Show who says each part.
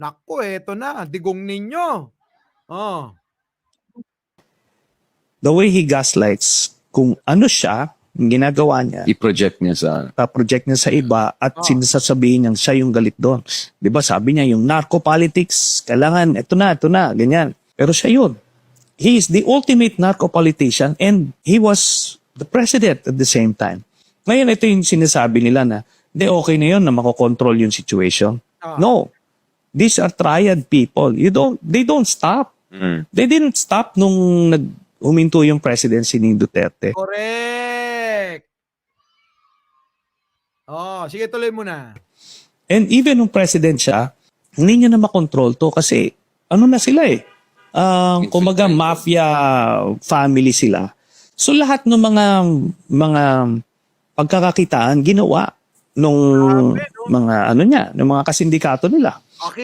Speaker 1: Naku, eto na, digong ninyo. Oh.
Speaker 2: The way he gaslights, kung ano siya, yung ginagawa niya,
Speaker 3: I-project niya sa...
Speaker 2: project niya sa iba at sinasabihin niya siya yung galit doon. Di ba sabi niya yung narco politics, kailangan, ito na, ganyan. Pero siya yun. He is the ultimate narco politician and he was the president at the same time. Ngayon, ito yung sinasabi nila na, okay na yun na makokontrol yung situation. No. These are triad people. They don't stop. They didn't stop nung huminto yung presidency ni Duterte.
Speaker 1: Correct. Oh, sige, tuloy mo na.
Speaker 2: And even nung president siya, hindi niya na makontrol to kasi ano na sila eh. Kumaga mafia family sila. So lahat ng mga pagkakakitaan ginawa nung mga ng mga kasindikato nila.